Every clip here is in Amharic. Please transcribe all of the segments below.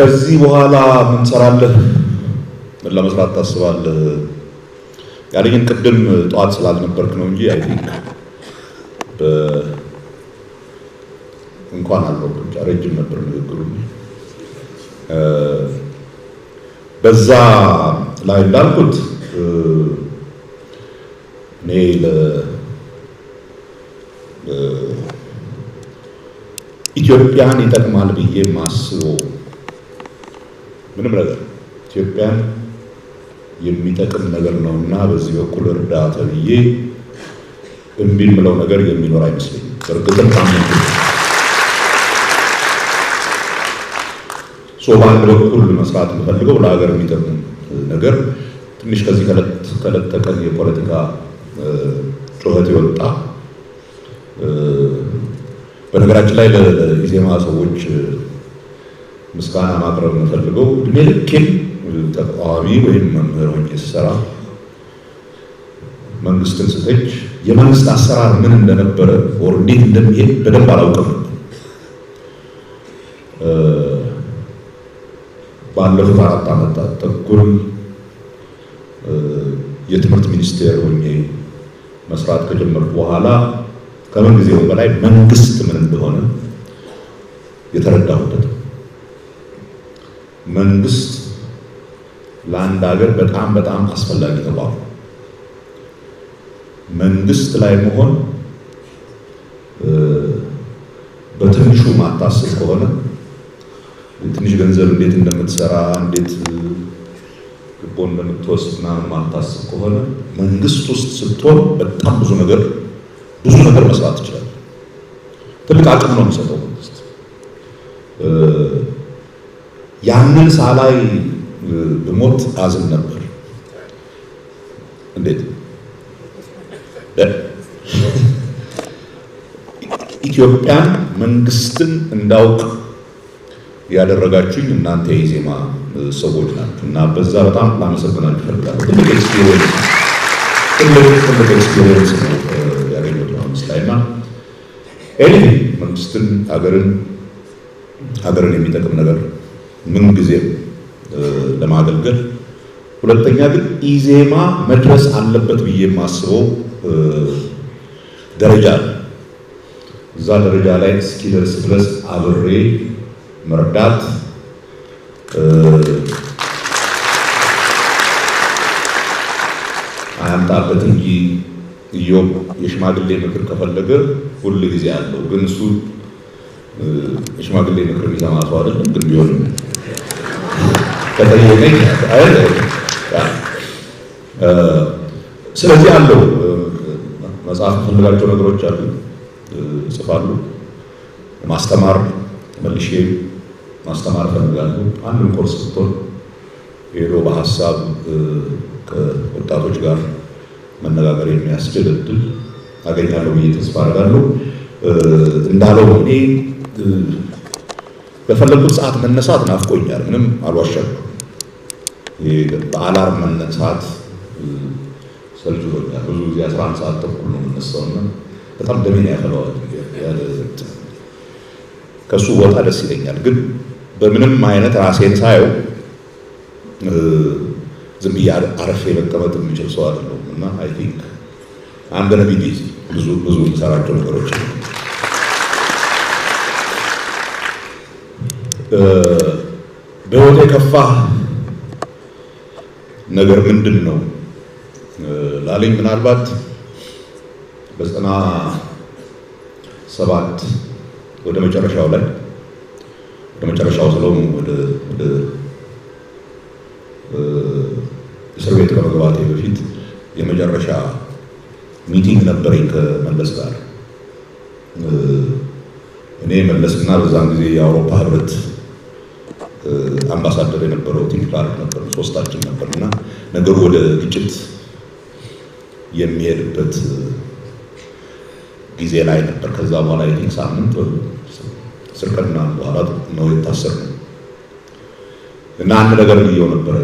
ከዚህ በኋላ ምን ሰራለህ? ምን ለመስራት ታስባለህ? ያለኝን ቅድም ጠዋት ስላልነበርክ ነው እንጂ አይ ቲንክ እንኳን አልነበርኩም ረጅም ነበር ንግግሩ። በዛ ላይ እንዳልኩት እኔ ኢትዮጵያን ይጠቅማል ብዬ ማስበው ምንም ነገር ኢትዮጵያን የሚጠቅም ነገር ነውና በዚህ በኩል እርዳታ ብዬ እምቢ የምለው ነገር የሚኖር አይመስለኝም። በእርግጥም ታምነው በአንድ በኩል መስራት የምፈልገው ለሀገር የሚጠቅም ነገር ትንሽ ከዚህ ከዕለት ተቀን የፖለቲካ ጩኸት የወጣ በነገራችን ላይ ለኢዜማ ሰዎች ምስጋና ማቅረብ የምፈልገው እድሜ ልኬን ተቃዋሚ ወይም መምህር ሆኜ ስሰራ መንግስትን ስተች የመንግስት አሰራር ምን እንደነበረ ወር እንዴት እንደሚሄድ በደንብ አላውቅም። ባለፉት 4 ዓመታት ተኩል የትምህርት ሚኒስቴር ሆኜ መስራት ከጀመርኩ በኋላ ከምን ጊዜው በላይ መንግስት ምን እንደሆነ የተረዳሁበት። መንግስት ለአንድ ሀገር በጣም አስፈላጊ ተቋም። መንግስት ላይ መሆን በትንሹ ማታስብ ከሆነ ትንሽ ገንዘብ እንዴት እንደምትሰራ እንዴት ግቦ እንደምትወስድ ምናምን ማታስብ ከሆነ መንግስት ውስጥ ስትሆን በጣም ብዙ ነገር መስራት ይችላል። ትልቅ አቅም ነው የሚሰጠው መንግስት። ያንን ሳላይ ብሞት አዝን ነበር። እንዴት ኢትዮጵያን መንግስትን እንዳውቅ ያደረጋችሁኝ እናንተ የኢዜማ ሰዎች ናችሁ እና በዛ በጣም ላመሰግናችሁ እፈልጋለሁ። ትልቅ ኤክስፒሪየንስ ነው ያገኘሁት መንግስት ላይ እና መንግስትን ሀገርን የሚጠቅም ነገር ምን ጊዜ ለማገልገል። ሁለተኛ ግን ኢዜማ መድረስ አለበት ብዬ የማስበው ደረጃ አለ። እዛ ደረጃ ላይ እስኪደርስ ድረስ አብሬ መርዳት አያምጣበት እንጂ ኢዮብ የሽማግሌ ምክር ከፈለገ ሁሉ ጊዜ አለው። ግን እሱ የሽማግሌ ምክር የሚሰማ ሰው አይደለም። ግን ቢሆንም ከጠየቀኝ ስለዚህ አለው መጽሐፍ ፈልጋቸው ነገሮች አሉ እጽፋለሁ። ማስተማር መልሼ ማስተማር ፈልጋለሁ። አንድም ኮርስ ብትሆን ሄዶ በሀሳብ ከወጣቶች ጋር መነጋገር የሚያስችል እድል አገኛለሁ ብዬ ተስፋ አደርጋለሁ። እንዳለው እኔ በፈለጉት ሰዓት መነሳት ናፍቆኛል። ምንም አልዋሻለሁ። በአላርም መነሳት ሰልችቶኛል። ብዙ ጊዜ 11 ሰዓት ተኩል ነው የምነሳውና በጣም ደሜን ያፈላዋል። ከሱ ቦታ ደስ ይለኛል። ግን በምንም አይነት ራሴን ሳየው ዝም ብዬ አረፌ መቀመጥ የሚችል ሰው አይደለሁም እና አይ ቲንክ አንደነ ቢዚ ብዙ የምሰራቸው ነገሮች በህይወቴ የከፋ ነገር ምንድን ነው ላለኝ ምናልባት በ97 ወደ መጨረሻው ስለው ወደ እስር ቤት ከመግባቴ በፊት የመጨረሻ ሚቲንግ ነበረኝ ከመለስ ጋር። እኔ መለስና በዛን ጊዜ የአውሮፓ ህብረት አምባሳደር የነበረው ቲም ክላርክ ነበር። ሶስታችን ነበርና ነገሩ ወደ ግጭት የሚሄድበት ጊዜ ላይ ነበር። ከዛ በኋላ የቲንክ ሳምንት ስርከና በኋላ ነው የታሰርነው እና አንድ ነገር ልየው ነበር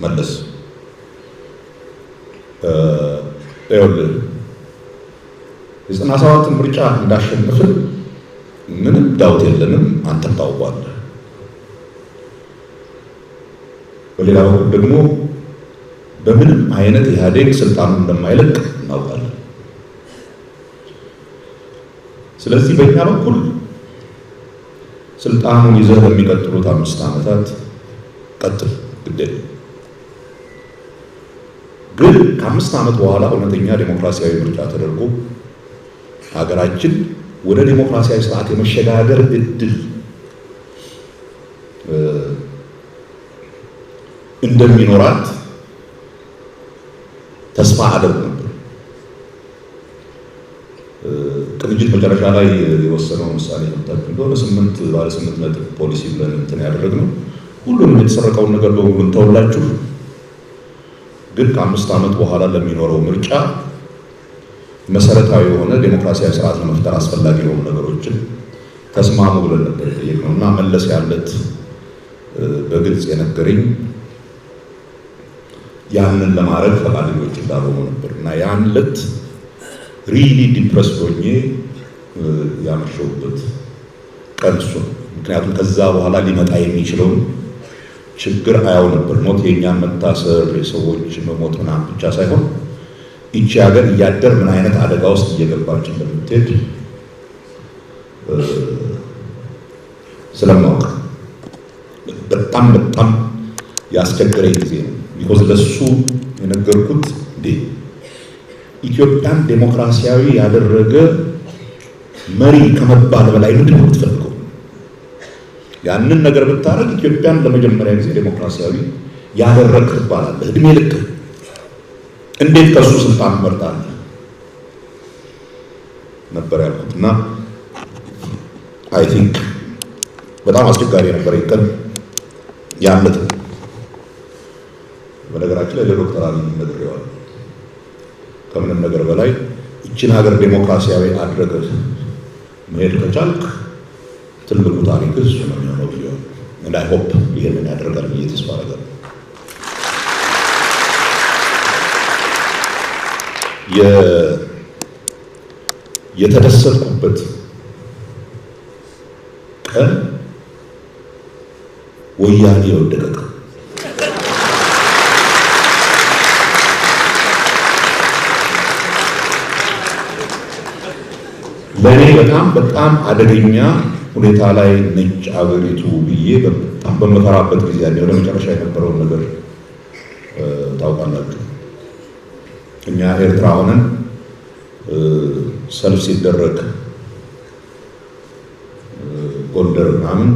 መለስ የ97 ምርጫ እንዳሸነፍን ምንም ዳውት የለንም፣ አንተም ታውቋለህ። በሌላ በኩል ደግሞ በምንም አይነት ኢህአዴግ ስልጣኑን እንደማይለቅ እናውቃለን። ስለዚህ በእኛ በኩል ስልጣኑን ይዘህ በሚቀጥሉት 5 ዓመታት ቀጥል ግዴታ። ግን ከ5 ዓመት በኋላ እውነተኛ ዴሞክራሲያዊ ምርጫ ተደርጎ ሀገራችን ወደ ዴሞክራሲያዊ ስርዓት የመሸጋገር እድል እንደሚኖራት ተስፋ አደርግ ነበር። ቅንጅት መጨረሻ ላይ የወሰነው ምሳሌ መጣች እንደሆነ 8 ነጥብ ፖሊሲ ብለን እንትን ያደረግነው ሁሉንም የተሰረቀውን ነገር በሙሉ እንተውላችሁ፣ ግን ከ5 ዓመት በኋላ ለሚኖረው ምርጫ መሰረታዊ የሆነ ዴሞክራሲያዊ ስርዓት ለመፍጠር አስፈላጊ የሆኑ ነገሮችን ተስማሙ ብለን ነበር የጠየቅነው እና መለስ ያለት በግልጽ የነገረኝ ያንን ለማድረግ ፈቃደኞች እንዳልሆኑ ነበር እና ያን ዕለት ሪሊ ዲፕረስ ሆኜ ያመሸሁበት ቀን እሱ ነው። ምክንያቱም ከዛ በኋላ ሊመጣ የሚችለውን ችግር አያው ነበር። ሞት የእኛን መታሰር የሰዎች መሞት ምናምን ብቻ ሳይሆን ይቺ ሀገር እያደር ምን አይነት አደጋ ውስጥ እየገባች እንደምትሄድ ስለማውቅ በጣም በጣም ያስቸገረኝ ጊዜ ነው። ቢኮዝ ለሱ የነገርኩት ኢትዮጵያን ዴሞክራሲያዊ ያደረገ መሪ ከመባል በላይ ምንድን ነው የምትፈልገው? ያንን ነገር ብታረግ ኢትዮጵያን ለመጀመሪያ ጊዜ ዴሞክራሲያዊ ያደረግ ትባላለህ። እድሜ ልክ እንዴት ከሱ ስልጣን መርጣለህ ነበር ያልኩት እና አይ ቲንክ በጣም አስቸጋሪ ነበር ይቀር ያለት። በነገራችን ላይ ለዶክተር አብይ ነግሬዋለሁ። ከምንም ነገር በላይ እቺን ሀገር ዴሞክራሲያዊ አድርገህ መሄድ ከቻልክ ትልቁ ታሪክ እሱ ነው የሚሆነው ብዬዋለሁ። እና አይ ሆፕ ይሄንን ያደርጋል ብዬ ተስፋ አደርጋለሁ። የተደሰትኩበት ቀን ወያኔ የወደቀ ቀን ለኔ በጣም አደገኛ ሁኔታ ላይ ነጭ አገሪቱ ብዬ በጣም በመፈራበት ጊዜ ያለው ለመጨረሻ የነበረውን ነገር ታውቃላችሁ። እኛ ኤርትራ ሆነን ሰልፍ ሲደረግ ጎንደር ምናምን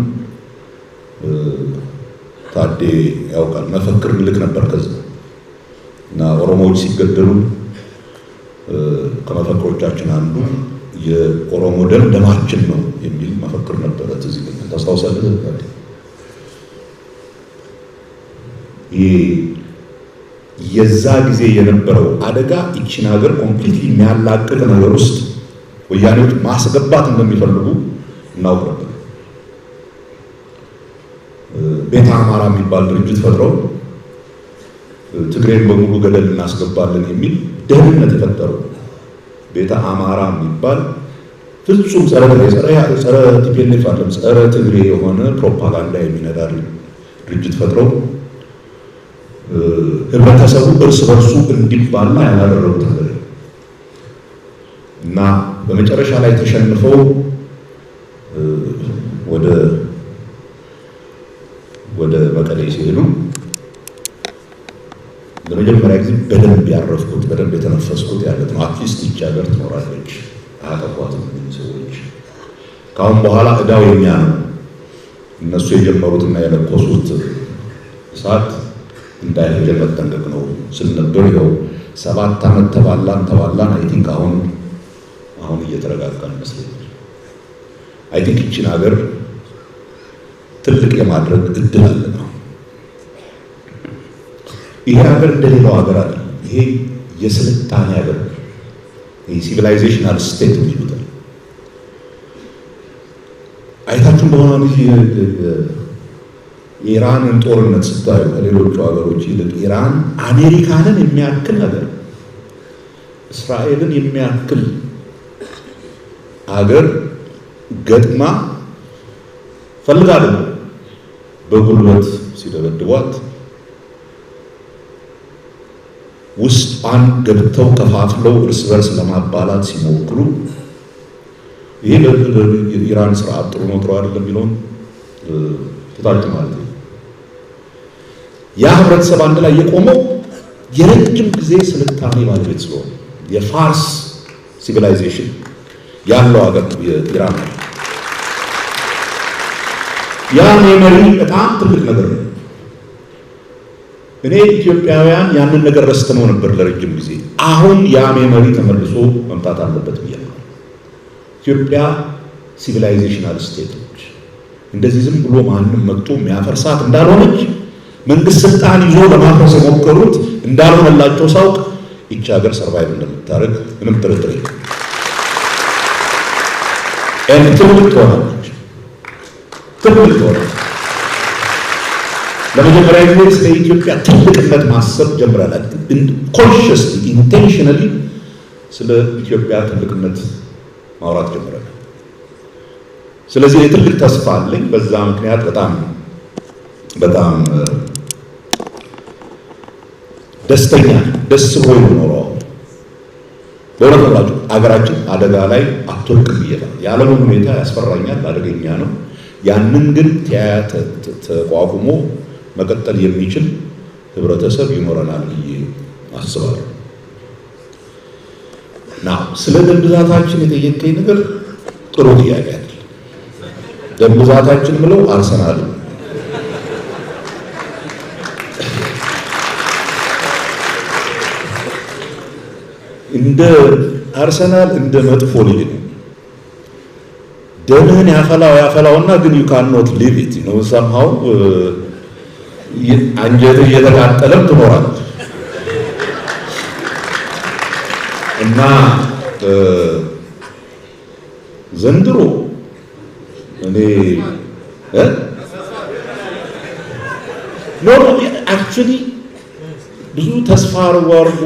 ታዴ ያውቃል መፈክር ልክ ነበር ከዛ እና ኦሮሞዎች ሲገደሉ ከመፈክሮቻችን አንዱ የኦሮሞ ደም ደማችን ነው የሚል መፈክር ነበር። እዚህ ግን ታስታውሳለህ? የዛ ጊዜ የነበረው አደጋ እቺን ሀገር ኮምፕሊትሊ የሚያላቅቅ ነገር ውስጥ ወያኔዎች ማስገባት እንደሚፈልጉ እናውቅ ነበር። ቤተ አማራ የሚባል ድርጅት ፈጥረው ትግሬን በሙሉ ገደል እናስገባለን የሚል ደህንነት የፈጠሩ ቤተ አማራ የሚባል ፍጹም ጸረ ቲፒኤልኤፍ አይደለም ጸረ ትግሬ የሆነ ፕሮፓጋንዳ የሚነዳ ድርጅት ፈጥረው ህብረተሰቡ እርስ በርሱ እንዲባላ ያላደረጉት ነገር እና በመጨረሻ ላይ ተሸንፈው ወደ መቀሌ ሲሄዱ ለመጀመሪያ ጊዜ በደንብ ያረፍኩት በደንብ የተነፈስኩት ያለት ነው። አትሊስት ይህች ሀገር ትኖራለች፣ አያጠፏትም ሰዎች። ካሁን በኋላ እዳው የኛ ነው። እነሱ የጀመሩትና የለኮሱት እሳት እንዳይፈጀ መጠንቀቅ ነው ስንነበር ይኸው 7 ዓመት ተባላን። አይ ቲንክ አሁን እየተረጋጋን ይመስለኛል። አይ ቲንክ ይህችን ሀገር ትልቅ የማድረግ እድል አለ ነው። ይሄ ሀገር እንደሌላው ሀገር አይደለም። ይሄ የስልጣኔ ሀገር ነው። ይሄ ሲቪላይዜሽናል ስቴት ይሉታል። አይታችሁ እንደሆነ የኢራንን ጦርነት ስታዩ ከሌሎቹ ሀገሮች ይልቅ ኢራን አሜሪካንን የሚያክል ሀገር፣ እስራኤልን የሚያክል ሀገር ገጥማ ፈልጋለሁ በጉልበት ሲደበድቧት ውስጧን ገብተው ከፋፍለው እርስ በርስ ለማባላት ሲሞክሩ ይሄ ለኢራን ስርዓት ጥሩ ነው ጥሩ አይደለም የሚለውን ተታጭ ማለት ነው። ያ ህብረተሰብ አንድ ላይ የቆመው የረጅም ጊዜ ስልጣኔ ባለቤት ስለሆነ የፋርስ ሲቪላይዜሽን ያለው ሀገር የኢራን ያ ሜሞሪ በጣም ትልቅ ነገር ነው። እኔ ኢትዮጵያውያን ያንን ነገር ረስተነው ነበር ለረጅም ጊዜ። አሁን ያ ሜሞሪ ተመልሶ መምጣት አለበት ብያለሁ። ኢትዮጵያ ሲቪላይዜሽናል ስቴቶች እንደዚህ ዝም ብሎ ማንም መጥቶ የሚያፈርሳት እንዳልሆነች መንግስት ስልጣን ይዞ ለማፍረስ የሞከሩት እንዳልሆነላቸው ሳውቅ ይቺ ሀገር ሰርቫይቭ እንደምታደርግ ምንም ጥርጥር የለም። ትልቅ ትሆናለች። ለመጀመሪያ ጊዜ ስለ ኢትዮጵያ ትልቅነት ማሰብ ጀምራለች። ኮንሽስሊ ኢንቴንሽናሊ ስለ ኢትዮጵያ ትልቅነት ማውራት ጀምራለች። ስለዚህ የትልቅ ተስፋ አለኝ። በዛ ምክንያት በጣም ደስተኛ ደስ ብሎ ነው። በእውነት ነው አገራችን አደጋ ላይ አትወድቅም ይላል። የዓለምን ሁኔታ ያስፈራኛል፣ አደገኛ ነው። ያንን ግን ተቋቁሞ መቀጠል የሚችል ህብረተሰብ ይኖረናል ብዬ አስባለሁ። ስለ ደም ብዛታችን የጠየቀኝ ነገር ጥሩ ጥያቄ አይደል? ደም ብዛታችን ብለው አርሰናል እንደ አርሰናል እንደ መጥፎ ልጅ ነው። ደምህን ያፈላውና ግን you cannot live it somehow አንጀት እየተቃጠለም ትኖራለህ እና ዘንድሮ እኔ actually ብዙ ተስፋ አርጎ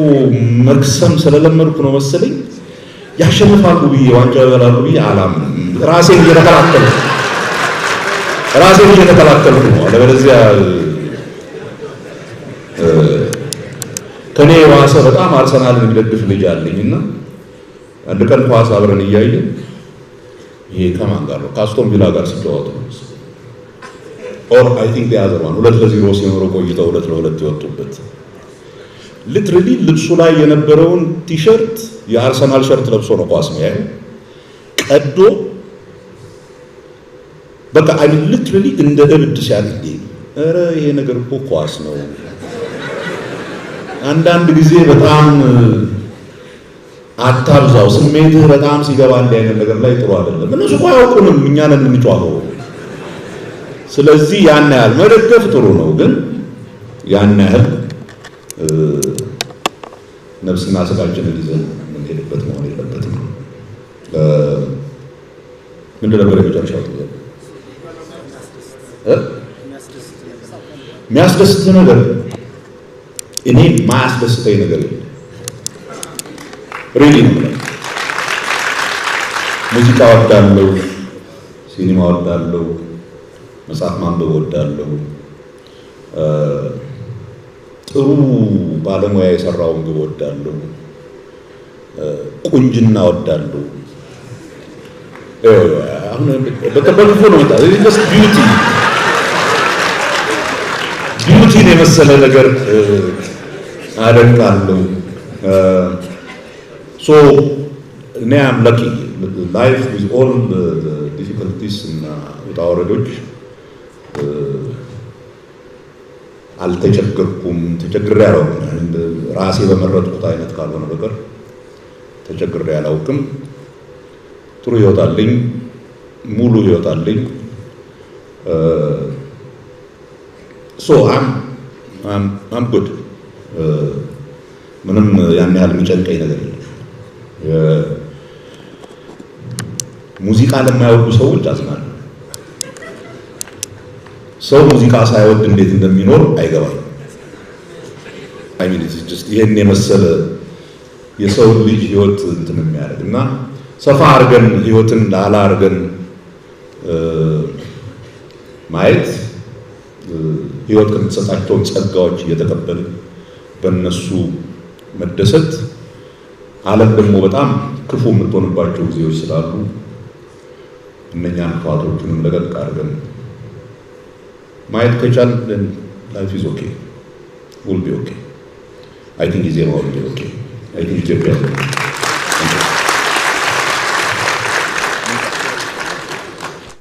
መክሰም ስለለመድኩ ነው መሰለኝ ያሸንፋሉ ብዬ ዋንጫ ይበላሉ ብዬ አላምንም። ራሴን እየተከላከልኩ ነው። አለበለዚያ ከኔ ዋሰ በጣም አርሰናልን የሚደግፍ ልጅ አለኝና አንድ ቀን ኳስ አብረን እያየን ይሄ ከማን ጋር ነው ከአስቶን ቪላ ጋር ሲጫወቱ or I think the other one 2-0 ሲኖር ቆይተው 2-2 ይወጡበት ሊትራሊ ልብሱ ላይ የነበረውን ቲሸርት የአርሰናል ሸርት ለብሶ ነው ኳስ የሚያየው ቀዶ በቃ አይ ሊትራሊ እንደ እብድ ሲያልኝ ኧረ ይሄ ነገር እኮ ኳስ ነው። አንዳንድ ጊዜ በጣም አታብዛው፣ ስሜትህ በጣም ሲገባ እንዲህ አይነት ነገር ላይ ጥሩ አይደለም። እነሱ እኮ አያውቁንም፣ እኛ ነን የምንጫወተው። ስለዚህ ያን ያህል መደገፍ ጥሩ ነው፣ ግን ያን ያህል ነፍስና ስጋችንን ይዘን የምንሄድበት መሆን የለበትም። ምንድን ነበር የመጨረሻው ጥያቄ? የሚያስደስት ነገር እኔ ማያስደስተኝ ነገር የለም። ሪሊ ነው። ሙዚቃ ወዳለው፣ ሲኒማ ወዳለው፣ መጽሐፍ ማንበብ ወዳለው፣ ጥሩ ባለሙያ የሰራውን ግብ ወዳለው፣ ቁንጅና ወዳለው። አሁን በተበልፎ ነው መጣ ቢዩቲን የመሰለ ነገር አደንቃለሁ። So now I'm lucky. Life with all the difficulties and with our age, አልተቸገርኩም። ተቸግሬ አላውቅም። ራሴ በመረጥኩት አይነት ካልሆነ በቀር ተቸግሬ አላውቅም። ጥሩ ህይወት አለኝ፣ ሙሉ ህይወት አለኝ። So I'm good. ምንም ያን ያህል የሚጨንቀኝ ነገር የለም። ሙዚቃ ለማይወዱ ሰዎች አዝናለሁ። ሰው ሙዚቃ ሳይወድ እንዴት እንደሚኖር አይገባኝም። I mean it's just ይሄን የመሰለ የሰው ልጅ ህይወት እንትን የሚያደርግና ሰፋ አድርገን ህይወትን ላላ አድርገን ማየት ህይወት ከምትሰጣቸው ጸጋዎች እየተቀበልን በእነሱ መደሰት ዓለም ደግሞ በጣም ክፉ የምትሆንባቸው ጊዜዎች ስላሉ እነኛን ፋቶቹንም ለቀቅ አድርገን ማየት ከቻልን life is okay, will be okay. I think Israel will be okay. I think Ethiopia will be okay.